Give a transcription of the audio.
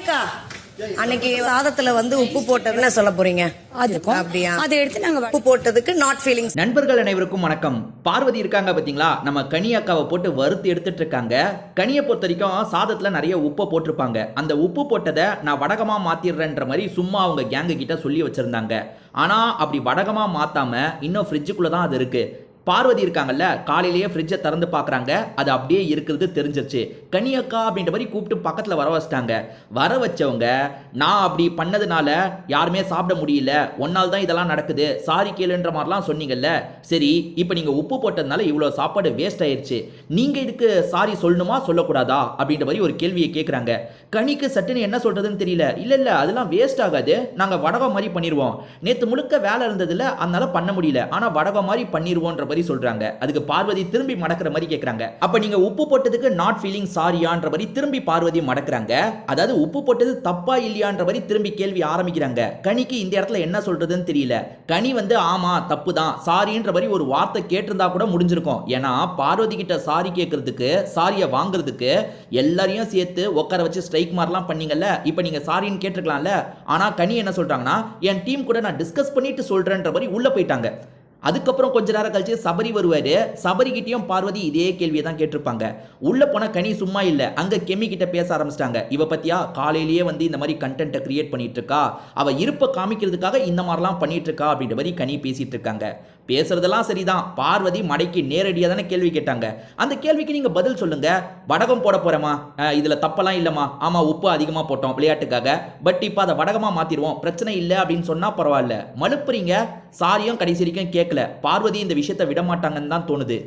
அக்கா, அன்னைக்கு சாதத்துல வந்து உப்பு போட்டதுன்னு சொல்ல போறீங்க. அப்படியா? அதை எடுத்து நாங்க உப்பு போட்டதுக்கு நாட் ஃபீலிங்ஸ். நண்பர்கள் அனைவருக்கும் வணக்கம். பார்வதி இருக்காங்க பாத்தீங்களா, நம்ம கனி அக்காவை போட்டு வறுத்து எடுத்துட்டு இருக்காங்க. கனியை பொறுத்த வரைக்கும் சாதத்துல நிறைய உப்பு போட்டிருப்பாங்க. அந்த உப்பு போட்டதை நான் வடகமா மாத்திடுறேன்ற மாதிரி சும்மா அவங்க கேங்கு கிட்ட சொல்லி வச்சிருந்தாங்க. ஆனா அப்படி வடகமா மாத்தாம இன்னும் ஃப்ரிட்ஜுக்குள்ள தான் அது இருக்கு. பார்வதி இருக்காங்கல்ல, காலையிலேயே ஃப்ரிட்ஜை திறந்து பார்க்குறாங்க. அது அப்படியே இருக்கிறது தெரிஞ்சிருச்சு. கனியக்கா அப்படின்ற மாதிரி கூப்பிட்டு பக்கத்தில் வர வச்சிட்டாங்க. வர வச்சவங்க, நான் அப்படி பண்ணதுனால யாருமே சாப்பிட முடியல, ஒன்னால் தான் இதெல்லாம் நடக்குது, சாரி கேளுன்ற மாதிரிலாம் சொன்னீங்கல்ல. சரி, இப்போ நீங்கள் உப்பு போட்டதுனால இவ்வளோ சாப்பாடு வேஸ்ட் ஆயிடுச்சு, நீங்கள் இதுக்கு சாரி சொல்லணுமா சொல்லக்கூடாதா அப்படின்ற மாதிரி ஒரு கேள்வியை கேட்குறாங்க. கனிக்கு சட்டுன்னு என்ன சொல்கிறதுன்னு தெரியல. இல்லை அதெல்லாம் வேஸ்ட் ஆகாது, நாங்கள் வடகம் மாதிரி பண்ணிடுவோம், நேற்று முழுக்க வேலை இருந்ததில்ல அதனால பண்ண முடியல, ஆனால் வடகம் மாதிரி பண்ணிடுவோன்ற மாதிரி சொல்றாங்க. அதுக்கு பார்வதி திரும்பி மடக்கிற மாதிரி கேக்குறாங்க. அப்ப நீங்க உப்பு போட்டதுக்கு நாட் ஃபீலிங் சாரியான்ற மாதிரி திரும்பி பார்வதி மடக்குறாங்க. அதாவது உப்பு போட்டது தப்பா இல்லையான்ற மாதிரி திரும்பி கேள்வி ஆரம்பிக்கிறாங்க. கனிக்கு இந்த இடத்துல என்ன சொல்றதுன்னு தெரியல. கனி வந்து ஆமா தப்பு தான் சாரின்ற மாதிரி ஒரு வார்த்தை கேட்டிருந்தா கூட முடிஞ்சிருக்கும். ஏன்னா பார்வதி கிட்ட சாரி கேட்கறதுக்கு, சாரியை வாங்குறதுக்கு எல்லாரையும் சேர்த்து உட்கார வச்சு ஸ்ட்ரைக் மாதிரிலாம் பண்ணீங்கல்ல, இப்போ நீங்க சாரின்னு கேட்டிருக்கலாம்ல. ஆனா கனி என்ன சொல்றாங்கன்னா, என் டீம் கூட நான் டிஸ்கஸ் பண்ணிட்டு சொல்றேன்ற மாதிரி உள்ள போயிட்டாங்க. அதுக்கப்புறம் கொஞ்ச நேரம் கழிச்சு சபரி வருவாரு. சபரிகிட்டையும் பார்வதி இதே கேள்வியை தான் கேட்டிருப்பாங்க. உள்ள போன கனி சும்மா இல்லை, அங்க கெமி கிட்ட பேச ஆரம்பிச்சிட்டாங்க. இவ பத்தியா காலையிலேயே வந்து இந்த மாதிரி கண்டென்ட்டை கிரியேட் பண்ணிட்டு இருக்கா, அவ இருப்பை காமிக்கிறதுக்காக இந்த மாதிரிலாம் பண்ணிட்டு இருக்கா அப்படின்ற மாதிரி கனி பேசிட்டு இருக்காங்க. பேசுறதெல்லாம் சரிதான், பார்வதி மடைக்கு நேரடியாக தானே கேள்வி கேட்டாங்க. அந்த கேள்விக்கு நீங்க பதில் சொல்லுங்க. வடகம் போட போறோமா, இதுல தப்பெல்லாம் இல்லைம்மா, ஆமா உப்பு அதிகமாக போட்டோம் விளையாட்டுக்காக, பட் இப்போ அதை வடகமா மாத்திடுவோம், பிரச்சனை இல்லை அப்படின்னு சொன்னா பரவாயில்ல. மழுப்புறீங்க, சாரியும் கடைசி வரைக்கும் கேட்கல. பார்வதி இந்த விஷயத்தை விட மாட்டாங்கன்னு தான் தோணுது.